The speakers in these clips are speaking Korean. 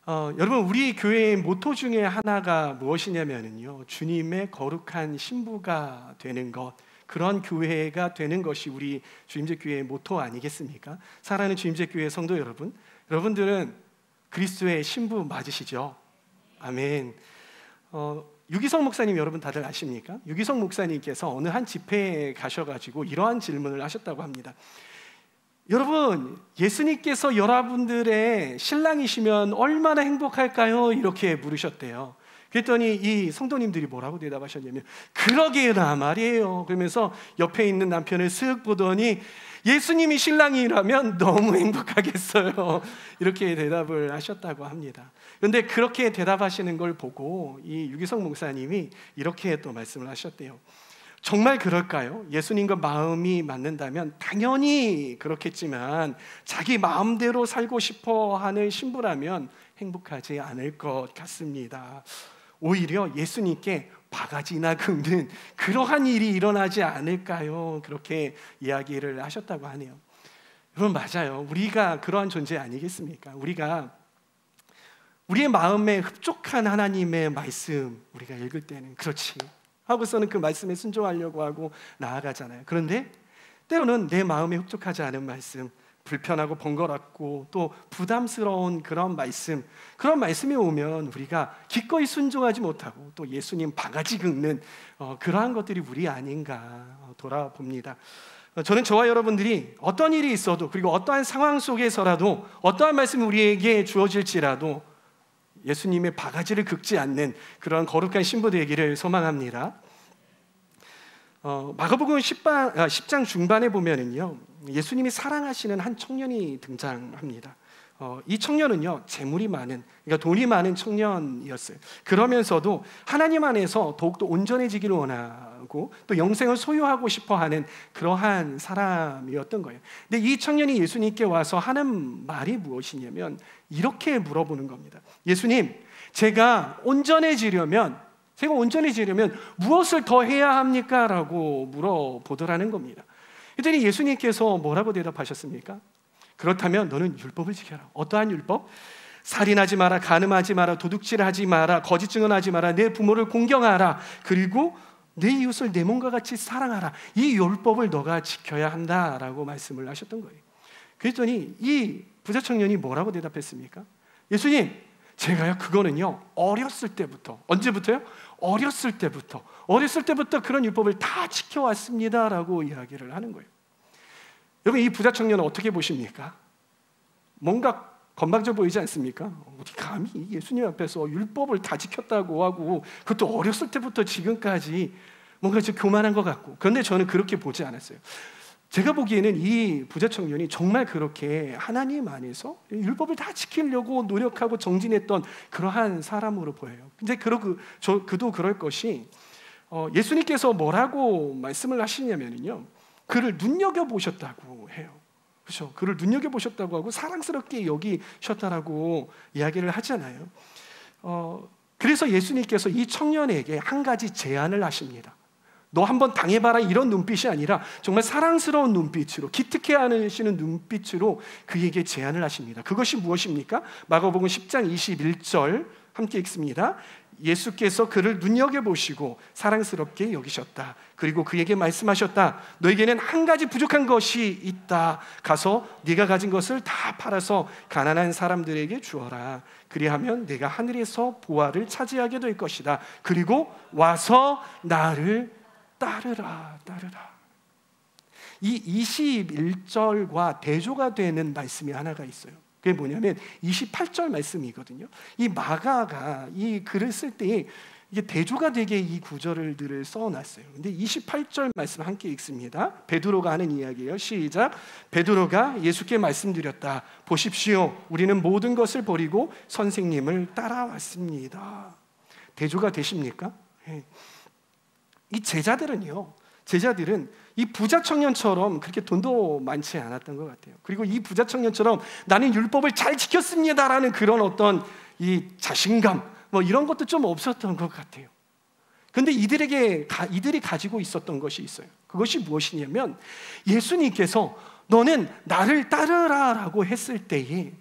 여러분, 우리 교회의 모토 중에 하나가 무엇이냐면요, 주님의 거룩한 신부가 되는 것, 그런 교회가 되는 것이 우리 주임제 교회의 모토 아니겠습니까? 사랑하는 주임제 교회 성도 여러분, 여러분들은 그리스도의 신부 맞으시죠? 아멘. 유기성 목사님 여러분 다들 아십니까? 유기성 목사님께서 어느 한 집회에 가셔가지고 이러한 질문을 하셨다고 합니다. 여러분, 예수님께서 여러분들의 신랑이시면 얼마나 행복할까요? 이렇게 물으셨대요. 그랬더니 이 성도님들이 뭐라고 대답하셨냐면, 그러게나 말이에요. 그러면서 옆에 있는 남편을 쓱 보더니, 예수님이 신랑이라면 너무 행복하겠어요, 이렇게 대답을 하셨다고 합니다. 그런데 그렇게 대답하시는 걸 보고 이 유기성 목사님이 이렇게 또 말씀을 하셨대요. 정말 그럴까요? 예수님과 마음이 맞는다면 당연히 그렇겠지만, 자기 마음대로 살고 싶어 하는 신부라면 행복하지 않을 것 같습니다. 오히려 예수님께 바가지나 긁는 그러한 일이 일어나지 않을까요? 그렇게 이야기를 하셨다고 하네요. 여러분, 맞아요. 우리가 그러한 존재 아니겠습니까? 우리가 우리의 마음에 흡족한 하나님의 말씀 우리가 읽을 때는 그렇지 하고서는 그 말씀에 순종하려고 하고 나아가잖아요. 그런데 때로는 내 마음에 흡족하지 않은 말씀, 불편하고 번거롭고 또 부담스러운 그런 말씀이 오면 우리가 기꺼이 순종하지 못하고 또 예수님 바가지 긁는 그러한 것들이 우리 아닌가 돌아봅니다. 저는 저와 여러분들이 어떤 일이 있어도, 그리고 어떠한 상황 속에서라도, 어떠한 말씀이 우리에게 주어질지라도 예수님의 바가지를 긁지 않는 그런 거룩한 신부 되기를 소망합니다. 마가복음 10장 중반에 보면은요, 예수님이 사랑하시는 한 청년이 등장합니다. 이 청년은요, 재물이 많은, 그러니까 돈이 많은 청년이었어요. 그러면서도 하나님 안에서 더욱더 온전해지기를 원하고 또 영생을 소유하고 싶어하는 그러한 사람이었던 거예요. 근데 이 청년이 예수님께 와서 하는 말이 무엇이냐면 이렇게 물어보는 겁니다. 예수님, 제가 온전해지려면 무엇을 더 해야 합니까? 라고 물어보더라는 겁니다. 그랬더니 예수님께서 뭐라고 대답하셨습니까? 그렇다면 너는 율법을 지켜라. 어떠한 율법? 살인하지 마라, 간음하지 마라, 도둑질하지 마라, 거짓 증언하지 마라, 내 부모를 공경하라, 그리고 내 이웃을 내 몸과 같이 사랑하라. 이 율법을 너가 지켜야 한다라고 말씀을 하셨던 거예요. 그랬더니 이 부자 청년이 뭐라고 대답했습니까? 예수님, 제가요, 그거는요, 어렸을 때부터, 언제부터요? 어렸을 때부터 그런 율법을 다 지켜왔습니다라고 이야기를 하는 거예요. 여러분, 이 부자 청년은 어떻게 보십니까? 뭔가 건방져 보이지 않습니까? 어디 감히 예수님 앞에서 율법을 다 지켰다고 하고, 그것도 어렸을 때부터 지금까지 뭔가 좀 교만한 것 같고. 그런데 저는 그렇게 보지 않았어요. 제가 보기에는 이 부자 청년이 정말 그렇게 하나님 안에서 율법을 다 지키려고 노력하고 정진했던 그러한 사람으로 보여요. 근데 그도 그럴 것이, 예수님께서 뭐라고 말씀을 하시냐면요, 그를 눈여겨보셨다고 해요. 그렇죠? 그를 눈여겨보셨다고 하고 사랑스럽게 여기셨다라고 이야기를 하잖아요. 그래서 예수님께서 이 청년에게 한 가지 제안을 하십니다. 너 한번 당해봐라, 이런 눈빛이 아니라 정말 사랑스러운 눈빛으로, 기특해 하시는 눈빛으로 그에게 제안을 하십니다. 그것이 무엇입니까? 마가복음 10장 21절 함께 읽습니다. 예수께서 그를 눈여겨보시고 사랑스럽게 여기셨다. 그리고 그에게 말씀하셨다. 너에게는 한 가지 부족한 것이 있다. 가서 네가 가진 것을 다 팔아서 가난한 사람들에게 주어라. 그리하면 내가 하늘에서 보화를 차지하게 될 것이다. 그리고 와서 나를 따르라. 이 21절과 대조가 되는 말씀이 하나가 있어요. 그게 뭐냐면 28절 말씀이거든요. 이 마가가 이 글을 쓸 때 이게 대조가 되게 이 구절들을 써놨어요. 근데 28절 말씀 함께 읽습니다. 베드로가 하는 이야기예요. 시작. 베드로가 예수께 말씀드렸다. 보십시오, 우리는 모든 것을 버리고 선생님을 따라왔습니다. 대조가 되십니까? 이 제자들은 이 부자 청년처럼 그렇게 돈도 많지 않았던 것 같아요. 그리고 이 부자 청년처럼 나는 율법을 잘 지켰습니다라는 그런 어떤 이 자신감, 이런 것도 좀 없었던 것 같아요. 그런데 이들이 가지고 있었던 것이 있어요. 그것이 무엇이냐면 예수님께서 너는 나를 따르라라고 했을 때에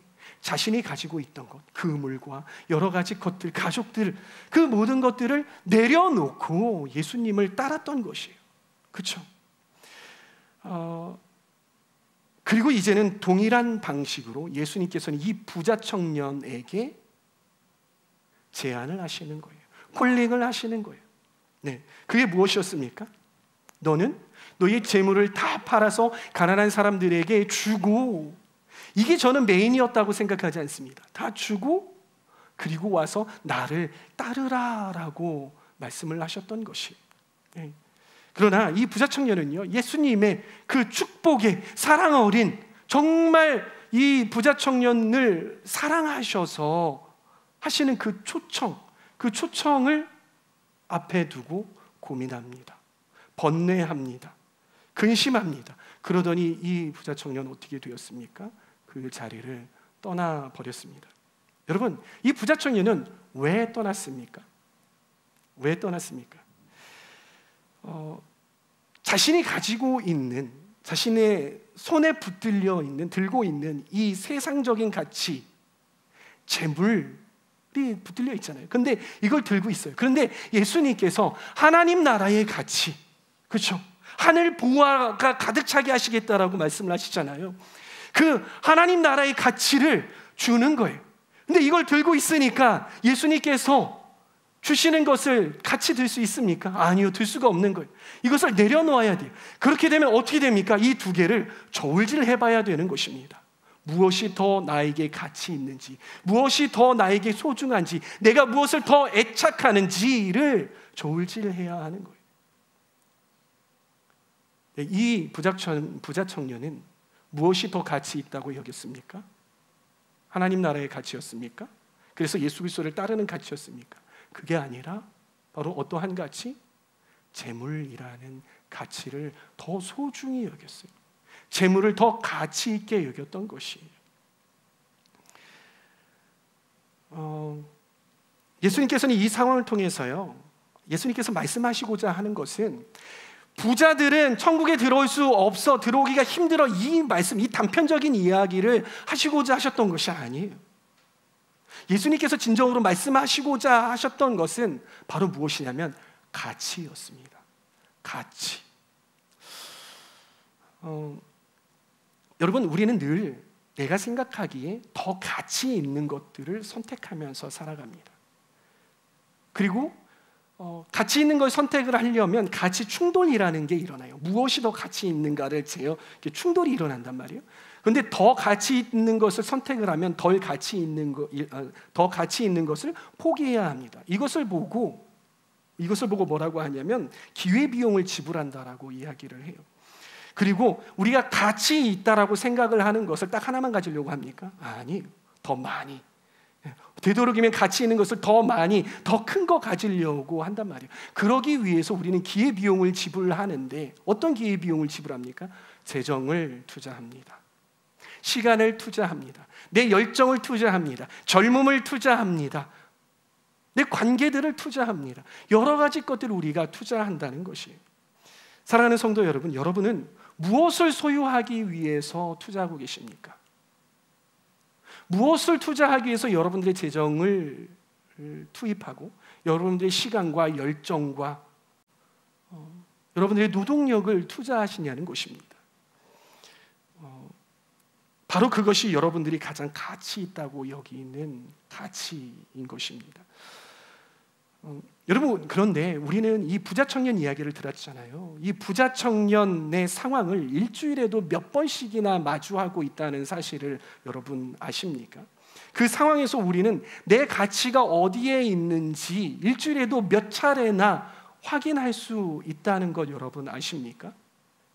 자신이 가지고 있던 것, 그물과 여러 가지 것들, 가족들, 그 모든 것들을 내려놓고 예수님을 따랐던 것이에요. 그렇죠? 그리고 이제는 동일한 방식으로 예수님께서는 이 부자 청년에게 제안을 하시는 거예요. 콜링을 하시는 거예요. 네, 그게 무엇이었습니까? 너는 너의 재물을 다 팔아서 가난한 사람들에게 주고, 이게 저는 메인이었다고 생각하지 않습니다. 다 주고 그리고 와서 나를 따르라라고 말씀을 하셨던 것이. 네. 그러나 이 부자 청년은요, 예수님의 그 축복에 사랑 어린, 정말 이 부자 청년을 사랑하셔서 하시는 그 초청을 앞에 두고 고민합니다. 번뇌합니다. 근심합니다. 그러더니 이 부자 청년 어떻게 되었습니까? 그 자리를 떠나버렸습니다. 여러분, 이 부자 청년은 왜 떠났습니까? 왜 떠났습니까? 자신이 가지고 있는, 자신의 손에 붙들려 있는, 들고 있는 이 세상적인 가치, 재물이 붙들려 있잖아요. 근데 이걸 들고 있어요. 그런데 예수님께서 하나님 나라의 가치, 그렇죠? 하늘 보화가 가득 차게 하시겠다라고 말씀을 하시잖아요. 그 하나님 나라의 가치를 주는 거예요. 근데 이걸 들고 있으니까 예수님께서 주시는 것을 같이 들 수 있습니까? 아니요, 들 수가 없는 거예요. 이것을 내려놓아야 돼요. 그렇게 되면 어떻게 됩니까? 이 두 개를 저울질 해봐야 되는 것입니다. 무엇이 더 나에게 가치 있는지, 무엇이 더 나에게 소중한지, 내가 무엇을 더 애착하는지를 저울질해야 하는 거예요. 이 부자 청년은 무엇이 더 가치 있다고 여겼습니까? 하나님 나라의 가치였습니까? 그래서 예수 그리스도를 따르는 가치였습니까? 그게 아니라 바로 어떠한 가치? 재물이라는 가치를 더 소중히 여겼어요. 재물을 더 가치 있게 여겼던 것이에요. 예수님께서는 이 상황을 통해서요, 예수님께서 말씀하시고자 하는 것은 부자들은 천국에 들어올 수 없어, 들어오기가 힘들어, 이 말씀, 이 단편적인 이야기를 하시고자 하셨던 것이 아니에요. 예수님께서 진정으로 말씀하시고자 하셨던 것은 바로 무엇이냐면 가치였습니다. 가치. 여러분, 우리는 늘 내가 생각하기에 더 가치 있는 것들을 선택하면서 살아갑니다. 그리고 가치 있는 걸 선택을 하려면 가치 충돌이라는 게 일어나요. 무엇이 더 가치 있는가를 충돌이 일어난단 말이에요. 그런데 더 가치 있는 것을 선택을 하면 더 가치 있는 것을 포기해야 합니다. 이것을 보고 뭐라고 하냐면 기회비용을 지불한다라고 이야기를 해요. 그리고 우리가 가치 있다라고 생각을 하는 것을 딱 하나만 가지려고 합니까? 아니에요. 더 많이. 되도록이면 가치 있는 것을 더 많이, 더 큰 거 가지려고 한단 말이에요. 그러기 위해서 우리는 기회비용을 지불하는데, 어떤 기회비용을 지불합니까? 재정을 투자합니다. 시간을 투자합니다. 내 열정을 투자합니다. 젊음을 투자합니다. 내 관계들을 투자합니다. 여러 가지 것들을 우리가 투자한다는 것이에요. 사랑하는 성도 여러분, 여러분은 무엇을 소유하기 위해서 투자하고 계십니까? 무엇을 투자하기 위해서 여러분들의 재정을 투입하고 여러분들의 시간과 열정과 여러분들의 노동력을 투자하시냐는 것입니다. 바로 그것이 여러분들이 가장 가치 있다고 여기는 가치인 것입니다. 여러분, 그런데 우리는 이 부자 청년 이야기를 들었잖아요. 이 부자 청년의 상황을 일주일에도 몇 번씩이나 마주하고 있다는 사실을 여러분 아십니까? 그 상황에서 우리는 내 가치가 어디에 있는지 일주일에도 몇 차례나 확인할 수 있다는 것 여러분 아십니까?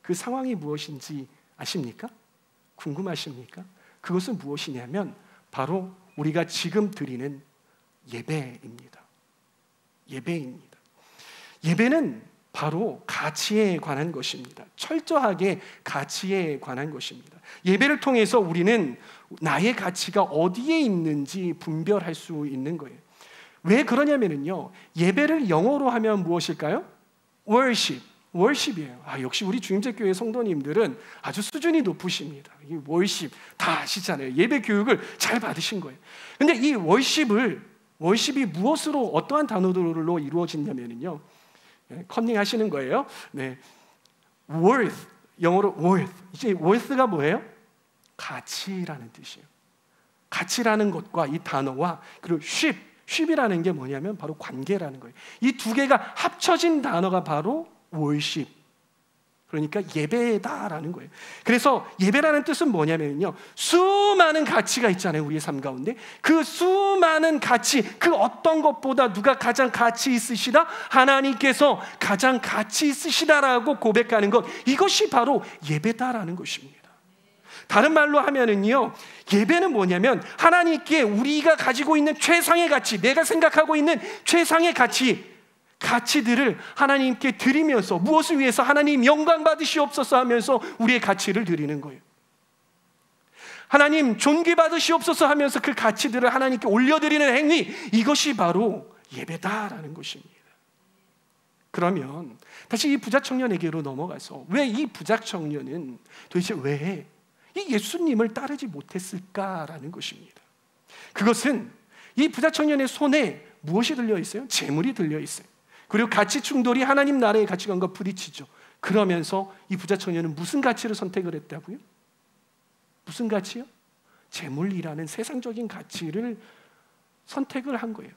그 상황이 무엇인지 아십니까? 궁금하십니까? 그것은 무엇이냐면 바로 우리가 지금 드리는 예배입니다. 예배입니다. 예배는 바로 가치에 관한 것입니다. 철저하게 가치에 관한 것입니다. 예배를 통해서 우리는 나의 가치가 어디에 있는지 분별할 수 있는 거예요. 왜 그러냐면요, 예배를 영어로 하면 무엇일까요? worship. 월십이에요. 역시 우리 주임제 교회 성도님들은 아주 수준이 높으십니다. 이 월십 다 아시잖아요. 예배 교육을 잘 받으신 거예요. 근데 이 월십이 무엇으로 어떠한 단어들로 이루어지냐면요, 컨닝 하시는 거예요. 네, worth, 영어로 worth. 이제 worth가 뭐예요? 가치라는 뜻이에요. 가치라는 것과 이 단어와 그리고 쉽이라는 게 뭐냐면 바로 관계라는 거예요. 이 두 개가 합쳐진 단어가 바로 worship, 그러니까 예배다라는 거예요. 그래서 예배라는 뜻은 뭐냐면요, 수많은 가치가 있잖아요, 우리의 삶 가운데. 그 수많은 가치, 그 어떤 것보다 누가 가장 가치 있으시다? 하나님께서 가장 가치 있으시다라고 고백하는 것, 이것이 바로 예배다라는 것입니다. 다른 말로 하면은요, 예배는 뭐냐면 하나님께 우리가 가지고 있는 최상의 가치, 내가 생각하고 있는 최상의 가치들을 하나님께 드리면서, 무엇을 위해서? 하나님 영광 받으시옵소서 하면서 우리의 가치를 드리는 거예요. 하나님 존귀 받으시옵소서 하면서 그 가치들을 하나님께 올려드리는 행위, 이것이 바로 예배다라는 것입니다. 그러면 다시 이 부자 청년에게로 넘어가서, 왜 이 부자 청년은 도대체 왜 이 예수님을 따르지 못했을까라는 것입니다. 그것은 이 부자 청년의 손에 무엇이 들려 있어요? 재물이 들려 있어요. 그리고 가치 충돌이 하나님 나라의 가치관과 부딪히죠. 그러면서 이 부자 청년은 무슨 가치를 선택을 했다고요? 무슨 가치요? 재물이라는 세상적인 가치를 선택을 한 거예요.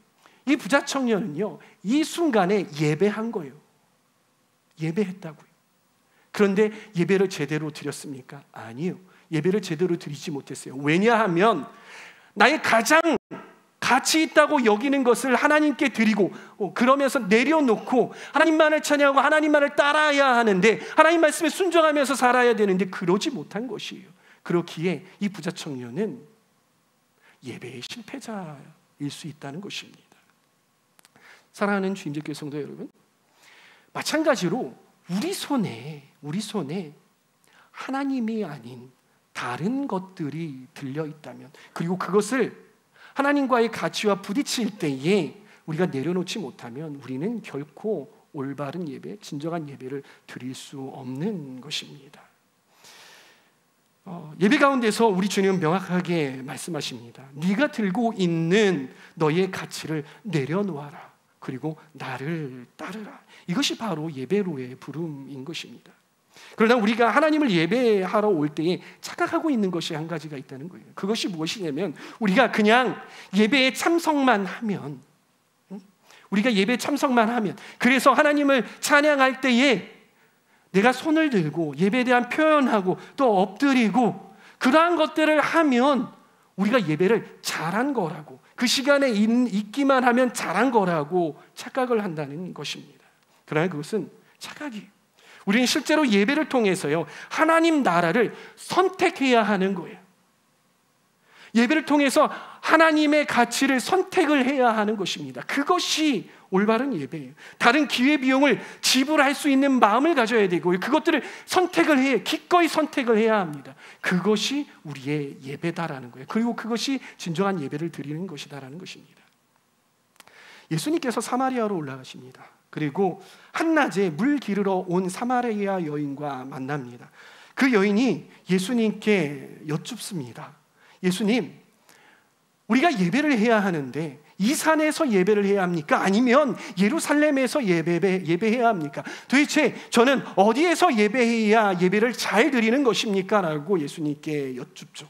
이 부자 청년은요, 이 순간에 예배한 거예요. 예배했다고요. 그런데 예배를 제대로 드렸습니까? 아니요. 예배를 제대로 드리지 못했어요. 왜냐하면 나의 가장 가치 있다고 여기는 것을 하나님께 드리고, 그러면서 내려놓고 하나님만을 찬양하고 하나님만을 따라야 하는데, 하나님 말씀에 순종하면서 살아야 되는데 그러지 못한 것이에요. 그렇기에 이 부자 청년은 예배의 실패자일 수 있다는 것입니다. 사랑하는 주임제 교회 성도 여러분, 마찬가지로 우리 손에 하나님이 아닌 다른 것들이 들려 있다면, 그리고 그것을 하나님과의 가치와 부딪힐 때에 우리가 내려놓지 못하면 우리는 결코 올바른 예배, 진정한 예배를 드릴 수 없는 것입니다. 예배 가운데서 우리 주님은 명확하게 말씀하십니다. 네가 들고 있는 너의 가치를 내려놓아라. 그리고 나를 따르라. 이것이 바로 예배로의 부름인 것입니다. 그러나 우리가 하나님을 예배하러 올 때에 착각하고 있는 것이 한 가지가 있다는 거예요. 그것이 무엇이냐면, 우리가 그냥 예배에 참석만 하면, 그래서 하나님을 찬양할 때에 내가 손을 들고 예배에 대한 표현하고 또 엎드리고 그러한 것들을 하면 우리가 예배를 잘한 거라고, 그 시간에 있기만 하면 잘한 거라고 착각을 한다는 것입니다. 그러나 그것은 착각이에요. 우리는 실제로 예배를 통해서요, 하나님 나라를 선택해야 하는 거예요. 예배를 통해서 하나님의 가치를 선택을 해야 하는 것입니다. 그것이 올바른 예배예요. 다른 기회비용을 지불할 수 있는 마음을 가져야 되고요, 그것들을 기꺼이 선택을 해야 합니다. 그것이 우리의 예배다라는 거예요. 그리고 그것이 진정한 예배를 드리는 것이다라는 것입니다. 예수님께서 사마리아로 올라가십니다. 그리고 한낮에 물 기르러 온 사마리아 여인과 만납니다. 그 여인이 예수님께 여쭙습니다. 예수님, 우리가 예배를 해야 하는데 이 산에서 예배를 해야 합니까? 아니면 예루살렘에서 예배해야 합니까? 도대체 저는 어디에서 예배해야 예배를 잘 드리는 것입니까? 라고 예수님께 여쭙죠.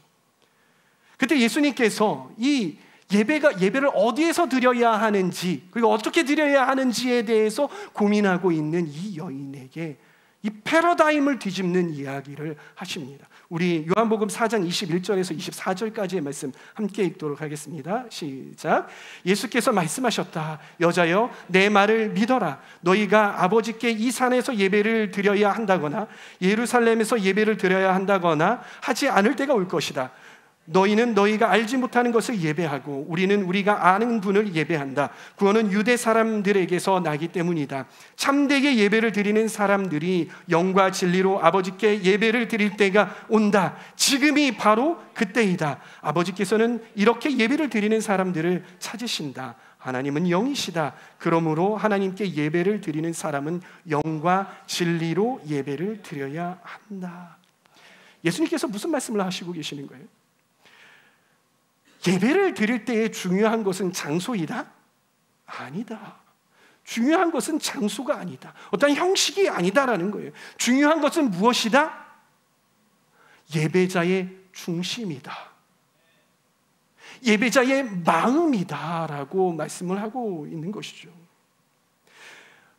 그때 예수님께서 이 예배를 어디에서 드려야 하는지, 그리고 어떻게 드려야 하는지에 대해서 고민하고 있는 이 여인에게 이 패러다임을 뒤집는 이야기를 하십니다. 우리 요한복음 4장 21절에서 24절까지의 말씀 함께 읽도록 하겠습니다. 시작. 예수께서 말씀하셨다. 여자여, 내 말을 믿어라. 너희가 아버지께 이 산에서 예배를 드려야 한다거나 예루살렘에서 예배를 드려야 한다거나 하지 않을 때가 올 것이다. 너희는 너희가 알지 못하는 것을 예배하고 우리는 우리가 아는 분을 예배한다. 구원은 유대 사람들에게서 나기 때문이다. 참되게 예배를 드리는 사람들이 영과 진리로 아버지께 예배를 드릴 때가 온다. 지금이 바로 그때이다. 아버지께서는 이렇게 예배를 드리는 사람들을 찾으신다. 하나님은 영이시다. 그러므로 하나님께 예배를 드리는 사람은 영과 진리로 예배를 드려야 한다. 예수님께서 무슨 말씀을 하시고 계시는 거예요? 예배를 드릴 때에 중요한 것은 장소이다? 아니다. 중요한 것은 장소가 아니다. 어떤 형식이 아니다라는 거예요. 중요한 것은 무엇이다? 예배자의 중심이다. 예배자의 마음이다라고 말씀을 하고 있는 것이죠.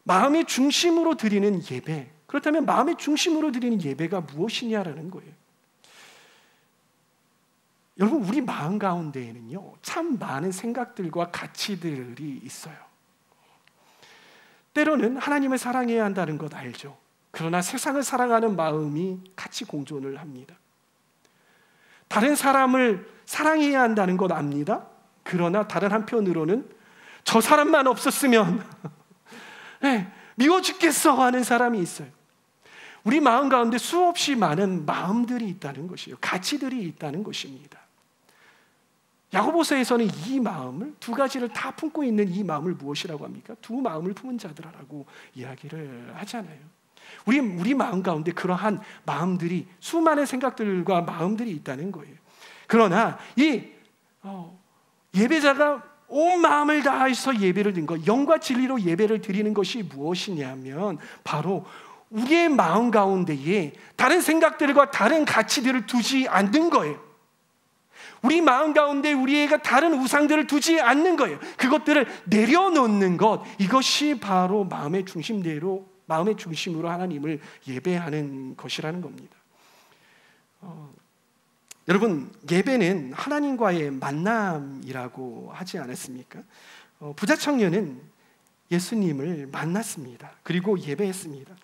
마음의 중심으로 드리는 예배. 그렇다면 마음의 중심으로 드리는 예배가 무엇이냐라는 거예요. 여러분, 우리 마음 가운데에는요, 참 많은 생각들과 가치들이 있어요. 때로는 하나님을 사랑해야 한다는 것 알죠. 그러나 세상을 사랑하는 마음이 같이 공존을 합니다. 다른 사람을 사랑해야 한다는 것 압니다. 그러나 다른 한편으로는 저 사람만 없었으면 미워 죽겠어 하는 사람이 있어요. 우리 마음 가운데 수없이 많은 마음들이 있다는 것이에요. 가치들이 있다는 것입니다. 야고보서에서는 이 마음을, 두 가지를 다 품고 있는 이 마음을 무엇이라고 합니까? 두 마음을 품은 자들이라고 이야기를 하잖아요. 우리 마음 가운데 그러한 마음들이, 수많은 생각들과 마음들이 있다는 거예요. 그러나 이 예배자가 온 마음을 다해서 예배를 드리는 것, 영과 진리로 예배를 드리는 것이 무엇이냐면 바로 우리의 마음 가운데에 다른 생각들과 다른 가치들을 두지 않는 거예요. 우리 마음 가운데 우리가 다른 우상들을 두지 않는 거예요. 그것들을 내려놓는 것, 이것이 바로 마음의 중심으로 하나님을 예배하는 것이라는 겁니다. 여러분, 예배는 하나님과의 만남이라고 하지 않았습니까? 부자 청년은 예수님을 만났습니다. 그리고 예배했습니다.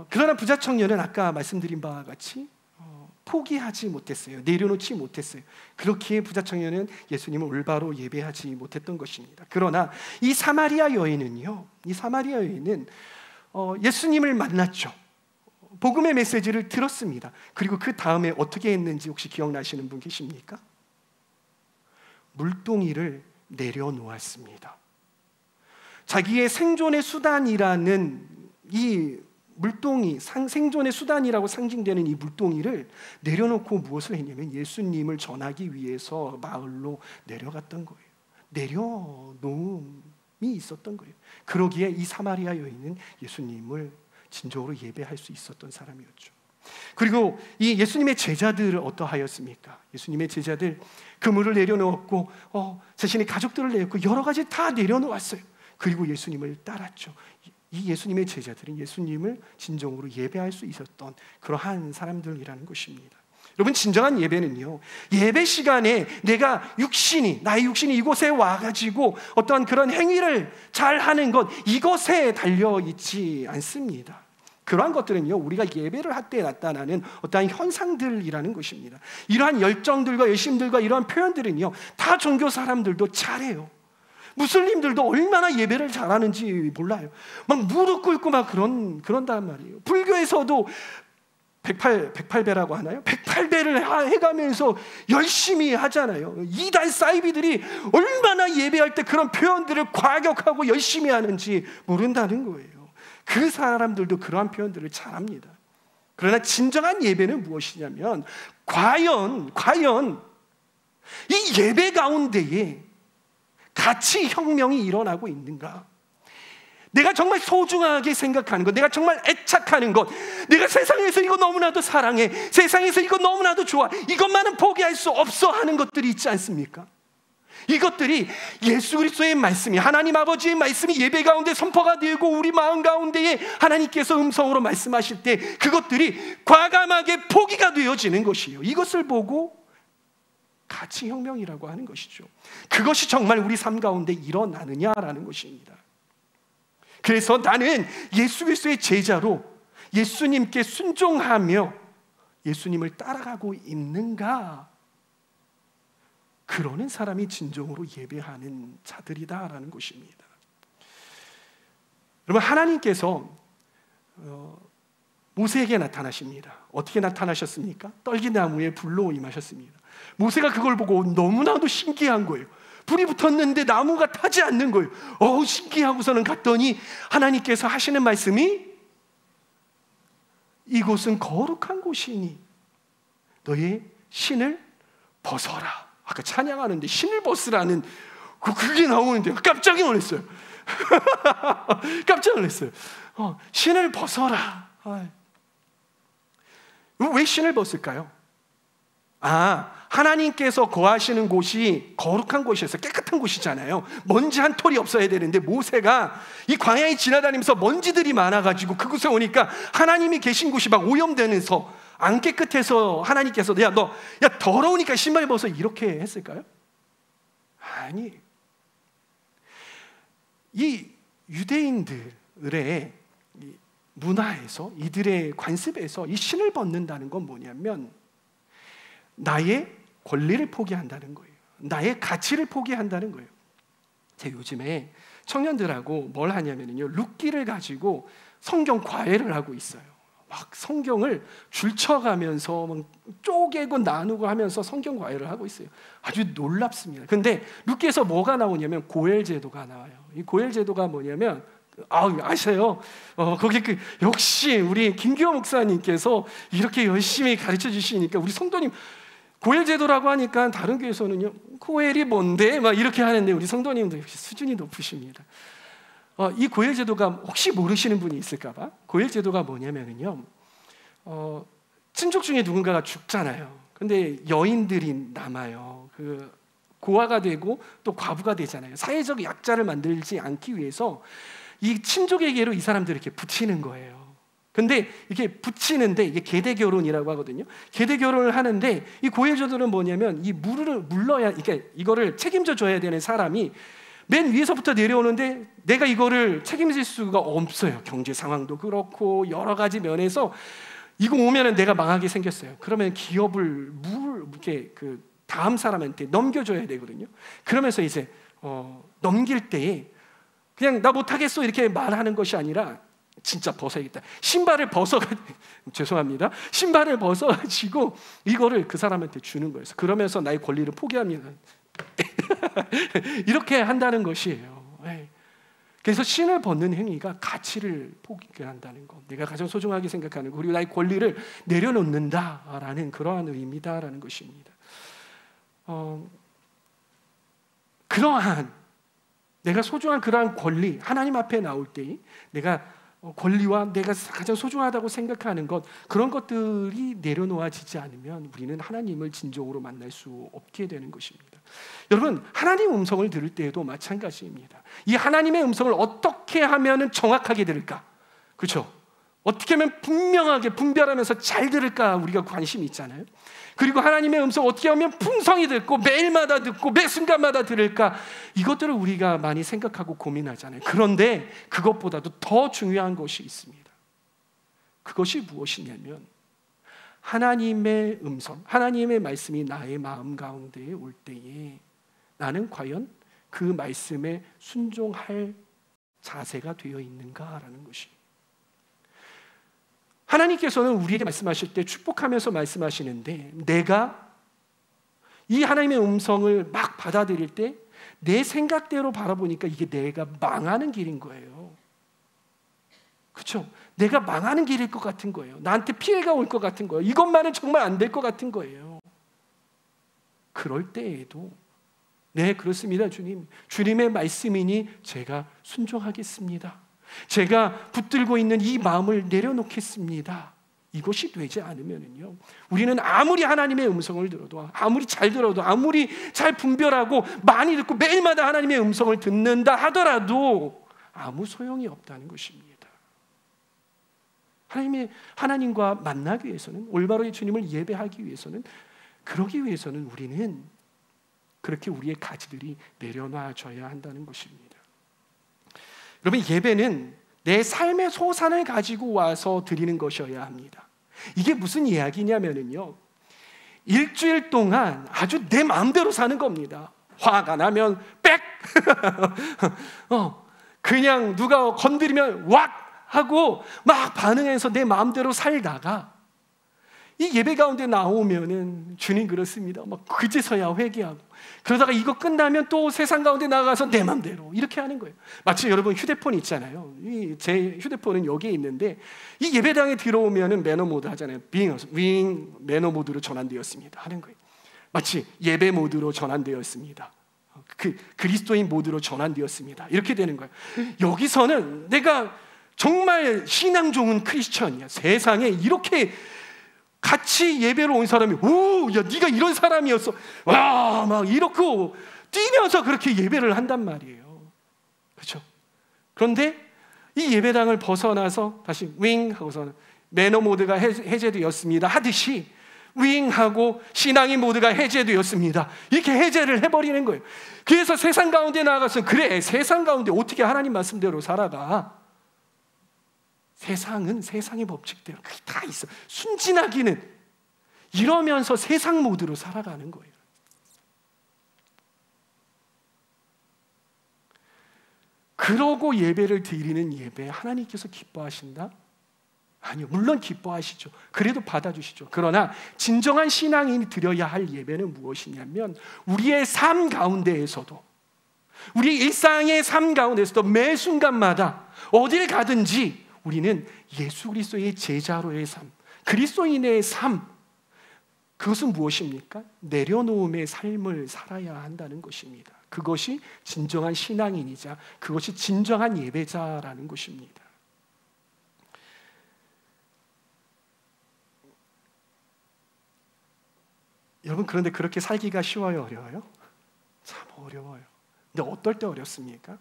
그러나 부자 청년은 아까 말씀드린 바와 같이 포기하지 못했어요. 내려놓지 못했어요. 그렇기에 부자 청년은 예수님을 올바로 예배하지 못했던 것입니다. 그러나 이 사마리아 여인은 예수님을 만났죠. 복음의 메시지를 들었습니다. 그리고 그 다음에 어떻게 했는지 혹시 기억나시는 분 계십니까? 물동이를 내려놓았습니다. 자기의 생존의 수단이라는 이 물동이, 생존의 수단이라고 상징되는 이 물동이를 내려놓고 무엇을 했냐면 예수님을 전하기 위해서 마을로 내려갔던 거예요. 내려놓음이 있었던 거예요. 그러기에 이 사마리아 여인은 예수님을 진정으로 예배할 수 있었던 사람이었죠. 그리고 이 예수님의 제자들을 어떠하였습니까? 예수님의 제자들 그물을 내려놓았고 자신의 가족들을 내렸고 여러 가지 다 내려놓았어요. 그리고 예수님을 따랐죠. 이 예수님의 제자들은 예수님을 진정으로 예배할 수 있었던 그러한 사람들이라는 것입니다. 여러분, 진정한 예배는요, 예배 시간에 나의 육신이 이곳에 와가지고 어떤 그런 행위를 잘 하는 것, 이것에 달려있지 않습니다. 그러한 것들은요, 우리가 예배를 할 때 나타나는 어떠한 현상들이라는 것입니다. 이러한 열정들과 열심들과 이러한 표현들은요, 다 종교 사람들도 잘해요. 무슬림들도 얼마나 예배를 잘하는지 몰라요. 막 무릎 꿇고 막 그런단 말이에요. 불교에서도 108배라고 하나요? 108배를 해가면서 열심히 하잖아요. 이단 사이비들이 얼마나 예배할 때 그런 표현들을 과격하고 열심히 하는지 모른다는 거예요. 그 사람들도 그러한 표현들을 잘합니다. 그러나 진정한 예배는 무엇이냐면 과연 이 예배 가운데에 가치 혁명이 일어나고 있는가? 내가 정말 소중하게 생각하는 것, 내가 정말 애착하는 것, 내가 세상에서 이거 너무나도 사랑해, 세상에서 이거 너무나도 좋아, 이것만은 포기할 수 없어 하는 것들이 있지 않습니까? 이것들이 예수 그리스도의 말씀이, 하나님 아버지의 말씀이 예배 가운데 선포가 되고 우리 마음 가운데에 하나님께서 음성으로 말씀하실 때 그것들이 과감하게 포기가 되어지는 것이에요. 이것을 보고 가치혁명이라고 하는 것이죠. 그것이 정말 우리 삶 가운데 일어나느냐라는 것입니다. 그래서 나는 예수 그리스도의 제자로 예수님께 순종하며 예수님을 따라가고 있는가? 그러는 사람이 진정으로 예배하는 자들이다라는 것입니다. 여러분, 하나님께서 모세에게 나타나십니다. 어떻게 나타나셨습니까? 떨기나무에 불로 임하셨습니다. 모세가 그걸 보고 너무나도 신기한 거예요. 불이 붙었는데 나무가 타지 않는 거예요. 신기하고서는 갔더니 하나님께서 하시는 말씀이 이곳은 거룩한 곳이니 너의 신을 벗어라. 아까 찬양하는데 신을 벗으라는 그게 나오는데 깜짝 놀랐어요. 깜짝 놀랐어요. 신을 벗어라. 왜 신을 벗을까요? 하나님께서 거하시는 곳이 거룩한 곳이어서 깨끗한 곳이잖아요. 먼지 한 톨이 없어야 되는데 모세가 이 광야에 지나다니면서 먼지들이 많아가지고 그곳에 오니까 하나님이 계신 곳이 막 오염되면서 안 깨끗해서 하나님께서 야 더러우니까 신발 벗어 이렇게 했을까요? 아니, 이 유대인들의 문화에서 이들의 관습에서 이 신을 벗는다는 건 뭐냐면 나의 권리를 포기한다는 거예요. 나의 가치를 포기한다는 거예요. 제가 요즘에 청년들하고 뭘 하냐면요, 룻기를 가지고 성경 과외를 하고 있어요. 막 성경을 줄쳐가면서 막 쪼개고 나누고 하면서 성경 과외를 하고 있어요. 아주 놀랍습니다. 근데 룻기에서 뭐가 나오냐면 고엘 제도가 나와요. 이 고엘 제도가 뭐냐면 아세요? 거기 역시 우리 김규호 목사님께서 이렇게 열심히 가르쳐 주시니까 우리 성도님 고엘 제도라고 하니까 다른 교회에서는요, 고엘이 뭔데? 막 이렇게 하는데 우리 성도님도 역시 수준이 높으십니다. 이 고엘 제도가 혹시 모르시는 분이 있을까봐. 고엘 제도가 뭐냐면요, 친족 중에 누군가가 죽잖아요. 근데 여인들이 남아요. 고아가 되고 또 과부가 되잖아요. 사회적 약자를 만들지 않기 위해서 이 친족에게로 이 사람들을 이렇게 붙이는 거예요. 근데 이렇게 붙이는데 이게 계대 결혼이라고 하거든요. 계대 결혼을 하는데 이 고엘 제도는 뭐냐면 이 물러야, 그러니까 이거를 책임져 줘야 되는 사람이 맨 위에서부터 내려오는데 내가 이거를 책임질 수가 없어요. 경제 상황도 그렇고 여러 가지 면에서 이거 오면은 내가 망하게 생겼어요. 그러면 기업을 이렇게 다음 사람한테 넘겨줘야 되거든요. 그러면서 이제 넘길 때에 그냥 나 못하겠어 이렇게 말하는 것이 아니라 진짜 벗어야겠다. 신발을 죄송합니다. 신발을 벗어가지고 이거를 그 사람한테 주는 거예요. 그러면서 나의 권리를 포기합니다. 이렇게 한다는 것이에요. 그래서 신을 벗는 행위가 가치를 포기한다는 것, 내가 가장 소중하게 생각하는 것, 그리고 나의 권리를 내려놓는다라는 그러한 의미다라는 것입니다. 그러한 내가 소중한 그러한 권리, 하나님 앞에 나올 때 내가 권리와 내가 가장 소중하다고 생각하는 것, 그런 것들이 내려놓아지지 않으면 우리는 하나님을 진정으로 만날 수 없게 되는 것입니다. 여러분, 하나님 음성을 들을 때에도 마찬가지입니다. 이 하나님의 음성을 어떻게 하면 정확하게 들을까? 그렇죠? 어떻게 하면 분명하게 분별하면서 잘 들을까 우리가 관심이 있잖아요. 그리고 하나님의 음성 어떻게 하면 풍성히 듣고 매일마다 듣고 매 순간마다 들을까, 이것들을 우리가 많이 생각하고 고민하잖아요. 그런데 그것보다도 더 중요한 것이 있습니다. 그것이 무엇이냐면 하나님의 음성, 하나님의 말씀이 나의 마음 가운데에 올 때에 나는 과연 그 말씀에 순종할 자세가 되어 있는가라는 것입니다. 하나님께서는 우리에게 말씀하실 때 축복하면서 말씀하시는데 내가 이 하나님의 음성을 막 받아들일 때 내 생각대로 바라보니까 이게 내가 망하는 길인 거예요. 그렇죠? 내가 망하는 길일 것 같은 거예요. 나한테 피해가 올 것 같은 거예요. 이것만은 정말 안 될 것 같은 거예요. 그럴 때에도 네, 그렇습니다, 주님. 주님의 말씀이니 제가 순종하겠습니다. 제가 붙들고 있는 이 마음을 내려놓겠습니다. 이것이 되지 않으면요, 우리는 아무리 하나님의 음성을 들어도, 아무리 잘 들어도, 아무리 잘 분별하고 많이 듣고 매일마다 하나님의 음성을 듣는다 하더라도 아무 소용이 없다는 것입니다. 하나님과 만나기 위해서는, 올바로 주님을 예배하기 위해서는, 그러기 위해서는 우리는 그렇게 우리의 가치들이 내려놔져야 한다는 것입니다. 여러분, 예배는 내 삶의 소산을 가지고 와서 드리는 것이어야 합니다. 이게 무슨 이야기냐면요, 일주일 동안 아주 내 마음대로 사는 겁니다. 화가 나면 빽! 그냥 누가 건드리면 왁! 하고 막 반응해서 내 마음대로 살다가 이 예배 가운데 나오면은 주님 그렇습니다. 막 그제서야 회개하고, 그러다가 이거 끝나면 또 세상 가운데 나가서 내 맘대로 이렇게 하는 거예요. 마치 여러분 휴대폰 있잖아요. 제 휴대폰은 여기에 있는데, 이 예배당에 들어오면은 매너 모드 하잖아요. 윙 매너 모드로 전환되었습니다 하는 거예요. 마치 예배 모드로 전환되었습니다. 그리스도인 모드로 전환되었습니다. 이렇게 되는 거예요. 여기서는 내가 정말 신앙 좋은 크리스천이야. 세상에 이렇게 같이 예배로 온 사람이, 오, 야, 네가 이런 사람이었어. 와, 막 이렇게 뛰면서 그렇게 예배를 한단 말이에요. 그렇죠? 그런데 이 예배당을 벗어나서 다시 윙 하고서는 매너 모드가 해제되었습니다 하듯이 윙하고 신앙의 모드가 해제되었습니다. 이렇게 해제를 해버리는 거예요. 그래서 세상 가운데 나가서, 그래, 세상 가운데 어떻게 하나님 말씀대로 살아가? 세상은 세상의 법칙대로 그게 다 있어. 순진하기는, 이러면서 세상 모드로 살아가는 거예요. 그러고 예배를 드리는 예배 하나님께서 기뻐하신다? 아니요, 물론 기뻐하시죠. 그래도 받아주시죠. 그러나 진정한 신앙인이 드려야 할 예배는 무엇이냐면, 우리의 삶 가운데에서도, 우리 일상의 삶 가운데서도 매 순간마다 어딜 가든지 우리는 예수 그리스도의 제자로의 삶, 그리스도인의 삶, 그것은 무엇입니까? 내려놓음의 삶을 살아야 한다는 것입니다. 그것이 진정한 신앙인이자 그것이 진정한 예배자라는 것입니다. 여러분, 그런데 그렇게 살기가 쉬워요, 어려워요? 참 어려워요. 근데 어떨 때 어렵습니까?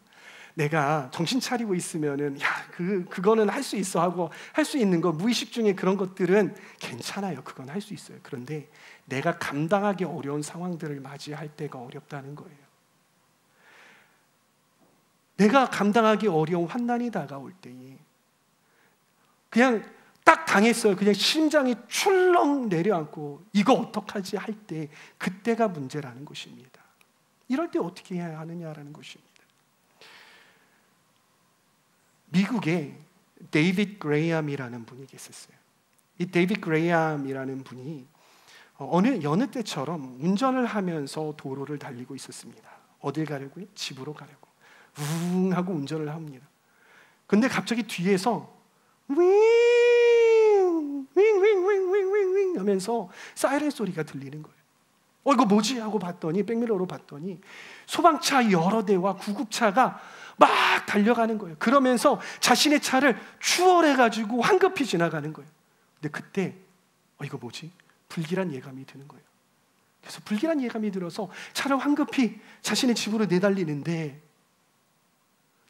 내가 정신 차리고 있으면은, 야, 그거는 할 수 있어 하고 할 수 있는 거, 무의식 중에 그런 것들은 괜찮아요. 그건 할 수 있어요. 그런데 내가 감당하기 어려운 상황들을 맞이할 때가 어렵다는 거예요. 내가 감당하기 어려운 환난이 다가올 때에 그냥 딱 당했어요. 그냥 심장이 출렁 내려앉고 이거 어떡하지 할 때, 그때가 문제라는 것입니다. 이럴 때 어떻게 해야 하느냐라는 것입니다. 미국에 데이비드 그레이엄이라는 분이 계셨어요. 이 데이비드 그레이엄이라는 분이 여느 때처럼 운전을 하면서 도로를 달리고 있었습니다. 어딜 가려고요? 집으로 가려고. 웅 하고 운전을 합니다. 근데 갑자기 뒤에서 윙 하면서 사이렌 소리가 들리는 거예요. 이거 뭐지? 하고 봤더니, 백미러로 봤더니 소방차 여러 대와 구급차가 막 달려가는 거예요. 그러면서 자신의 차를 추월해가지고 황급히 지나가는 거예요. 근데 그때 이거 뭐지? 불길한 예감이 드는 거예요. 그래서 불길한 예감이 들어서 차를 황급히 자신의 집으로 내달리는데,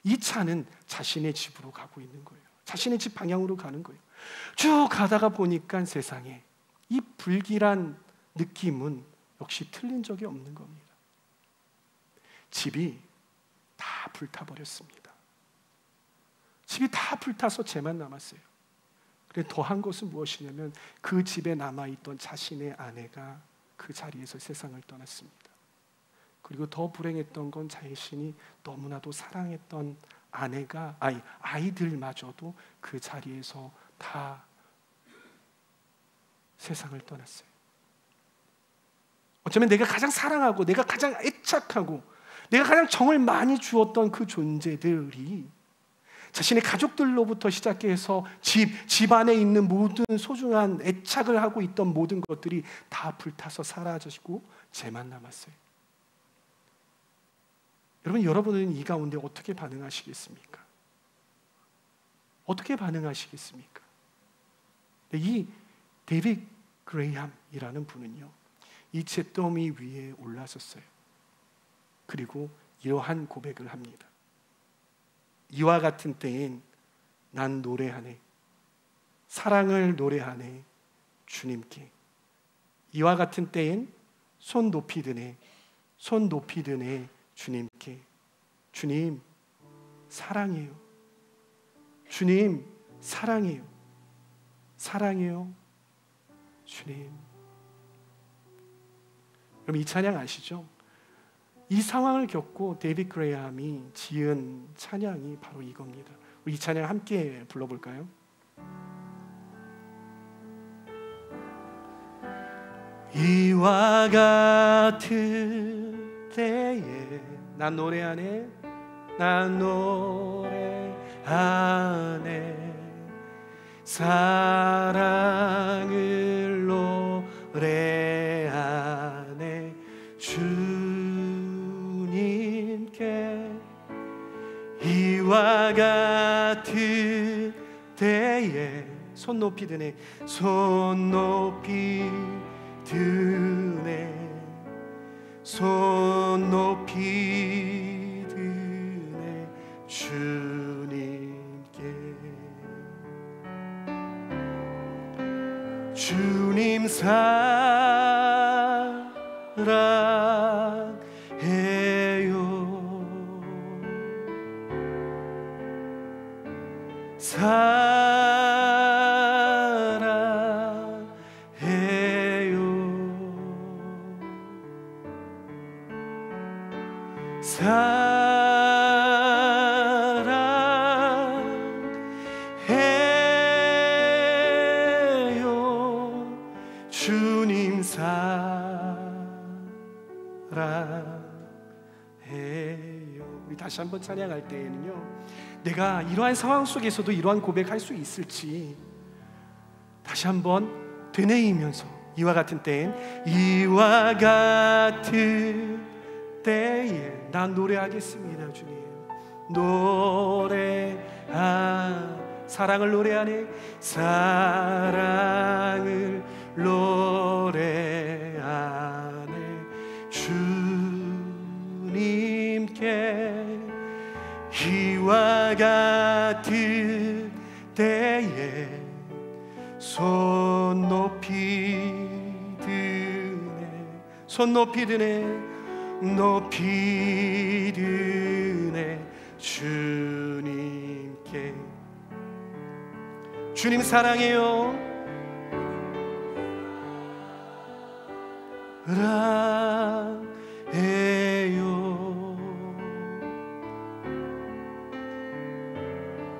이 차는 자신의 집으로 가고 있는 거예요. 자신의 집 방향으로 가는 거예요. 쭉 가다가 보니까 세상에 이 불길한 느낌은 역시 틀린 적이 없는 겁니다. 집이 다 불타버렸습니다. 집이 다 불타서 쟤만 남았어요. 그래, 더한 것은 무엇이냐면, 그 집에 남아있던 자신의 아내가 그 자리에서 세상을 떠났습니다. 그리고 더 불행했던 건, 자신이 너무나도 사랑했던 아이들마저도 그 자리에서 다 세상을 떠났어요. 어쩌면 내가 가장 사랑하고, 내가 가장 애착하고, 내가 가장 정을 많이 주었던 그 존재들이, 자신의 가족들로부터 시작해서 집 안에 있는 모든 소중한 애착을 하고 있던 모든 것들이 다 불타서 사라지고 쟤만 남았어요. 여러분은 이 가운데 어떻게 반응하시겠습니까? 어떻게 반응하시겠습니까? 이 데이비드 그레이엄이라는 분은요, 이 잿더미 위에 올라섰어요. 그리고 이러한 고백을 합니다. 이와 같은 때엔 난 노래하네, 사랑을 노래하네 주님께. 이와 같은 때엔 손 높이 드네 주님께. 주님 사랑해요. 주님 사랑해요. 사랑해요 주님. 여러분, 이 찬양 아시죠? 이 상황을 겪고 데이비드 그레이엄이 지은 찬양이 바로 이겁니다. 우리 이 찬양 함께 불러볼까요? 이와 같은 때에 난 노래하네, 난 노래하네, 사랑을 노래하네. 주님께 이와 같은 때에 손 높이 드네, 손 높이 드네, 손 높이 드네. 주님께 주님 사랑해요. 사랑해요. 주님 사랑해요. 우리 다시 한번 찬양할 때에는요, 내가 이러한 상황 속에서도 이러한 고백할 수 있을지 다시 한번 되뇌이면서, 이와 같은 때엔, 이와 같은 때에 난 노래하겠습니다. 주님 사랑을 노래하네, 사랑을 노래하네. 주님께 이와 같은 때에 손 높이 드네, 손 높이 드네, 높이 드네. 주님께 주님 사랑해요.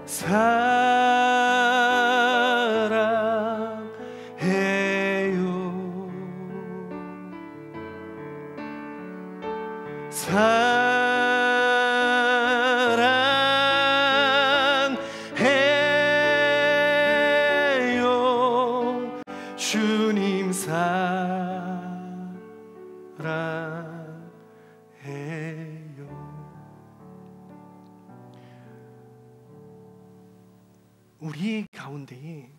사랑해요. 주님 사랑해요. 우리 가운데에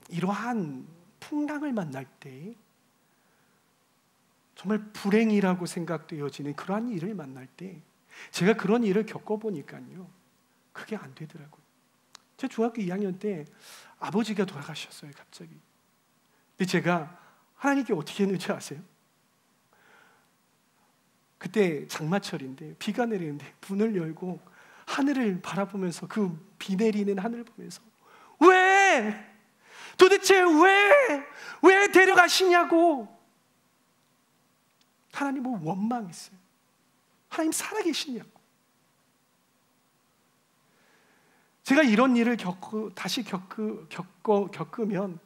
이러한 풍랑을 만날 때, 정말 불행이라고 생각되어지는 그러한 일을 만날 때, 제가 그런 일을 겪어보니까요, 그게 안 되더라고요. 제 중학교 2학년 때 아버지가 돌아가셨어요, 갑자기. 근데 제가 하나님께 어떻게 했는지 아세요? 그때 장마철인데 비가 내리는데 문을 열고 하늘을 바라보면서, 그 비 내리는 하늘을 보면서, 왜? 도대체 왜 데려가시냐고 하나님을 원망했어요. 하나님 살아계시냐고. 제가 이런 일을 다시 겪으면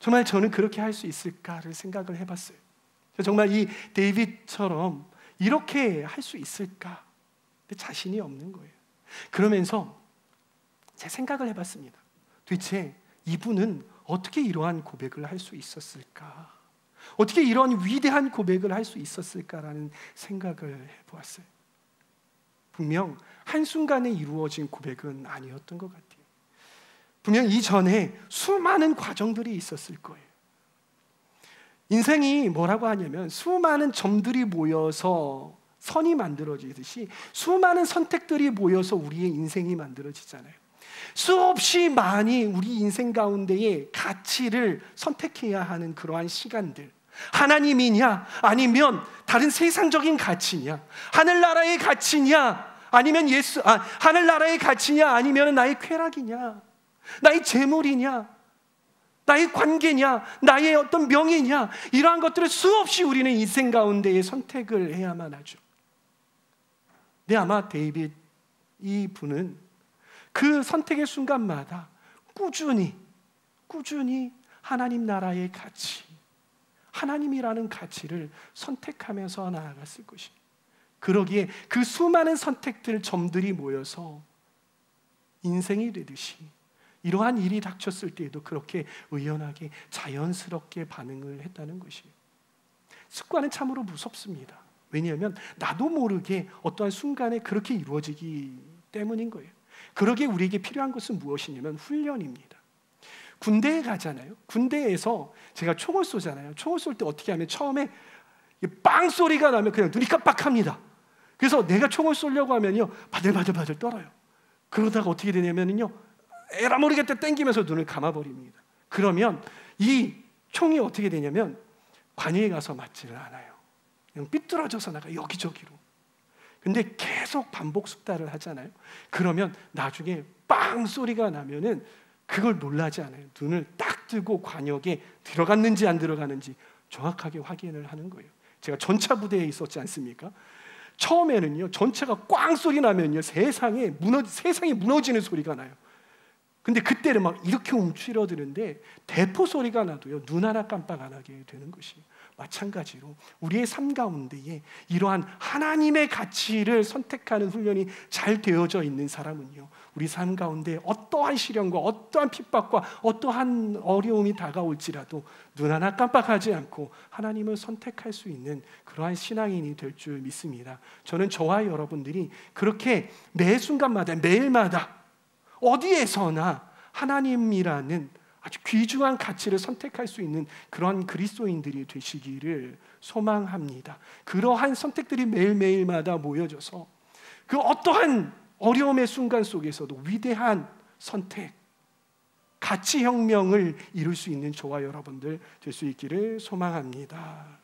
정말 저는 그렇게 할 수 있을까를 생각을 해봤어요. 정말 이 데이빗처럼 이렇게 할 수 있을까? 근데 자신이 없는 거예요. 그러면서 제 생각을 해봤습니다. 도대체 이분은 어떻게 이러한 고백을 할 수 있었을까? 어떻게 이런 위대한 고백을 할 수 있었을까라는 생각을 해보았어요. 분명 한순간에 이루어진 고백은 아니었던 것 같아요. 분명 이전에 수많은 과정들이 있었을 거예요. 인생이 뭐라고 하냐면, 수많은 점들이 모여서 선이 만들어지듯이 수많은 선택들이 모여서 우리의 인생이 만들어지잖아요. 수없이 많이 우리 인생 가운데에 가치를 선택해야 하는 그러한 시간들, 하나님이냐 아니면 다른 세상적인 가치냐, 하늘나라의 가치냐 아니면 하늘나라의 가치냐 아니면 나의 쾌락이냐, 나의 재물이냐, 나의 관계냐, 나의 어떤 명예냐, 이러한 것들을 수없이 우리는 인생 가운데에 선택을 해야만 하죠. 근데 아마 데이빗, 이 분은 그 선택의 순간마다 꾸준히 하나님 나라의 가치, 하나님이라는 가치를 선택하면서 나아갔을 것입니다. 그러기에 그 수많은 선택들 점들이 모여서 인생이 되듯이 이러한 일이 닥쳤을 때에도 그렇게 의연하게 자연스럽게 반응을 했다는 것이에요. 습관은 참으로 무섭습니다. 왜냐하면 나도 모르게 어떠한 순간에 그렇게 이루어지기 때문인 거예요. 그러기에 우리에게 필요한 것은 무엇이냐면 훈련입니다. 군대에 가잖아요. 군대에서 제가 총을 쏘잖아요. 총을 쏠 때 어떻게 하면 처음에 빵 소리가 나면 그냥 눈이 깜빡합니다. 그래서 내가 총을 쏘려고 하면요 바들바들 떨어요. 그러다가 어떻게 되냐면요 에라 모르겠다 땡기면서 눈을 감아버립니다. 그러면 이 총이 어떻게 되냐면 관여에 가서 맞지를 않아요. 그냥 삐뚤어져서 나가 여기저기로. 근데 계속 반복 숙달을 하잖아요. 그러면 나중에 빵 소리가 나면은 그걸 놀라지 않아요. 눈을 딱 뜨고 관역에 들어갔는지 안 들어가는지 정확하게 확인을 하는 거예요. 제가 전차 부대에 있었지 않습니까? 처음에는요 전차가 꽝 소리 나면요 세상이 무너지는 소리가 나요. 근데 그때는 막 이렇게 움츠러드는데 대포 소리가 나도요 눈 하나 깜빡 안 하게 되는 것이 마찬가지로 우리의 삶 가운데에 이러한 하나님의 가치를 선택하는 훈련이 잘 되어져 있는 사람은요 우리 삶 가운데 어떠한 시련과 어떠한 핍박과 어떠한 어려움이 다가올지라도 눈 하나 깜빡하지 않고 하나님을 선택할 수 있는 그러한 신앙인이 될 줄 믿습니다. 저는 저와 여러분들이 그렇게 매 순간마다 매일마다 어디에서나 하나님이라는 아주 귀중한 가치를 선택할 수 있는 그런 그리스도인들이 되시기를 소망합니다. 그러한 선택들이 매일매일마다 모여져서 그 어떠한 어려움의 순간 속에서도 위대한 선택, 가치혁명을 이룰 수 있는 저와 여러분들 될 수 있기를 소망합니다.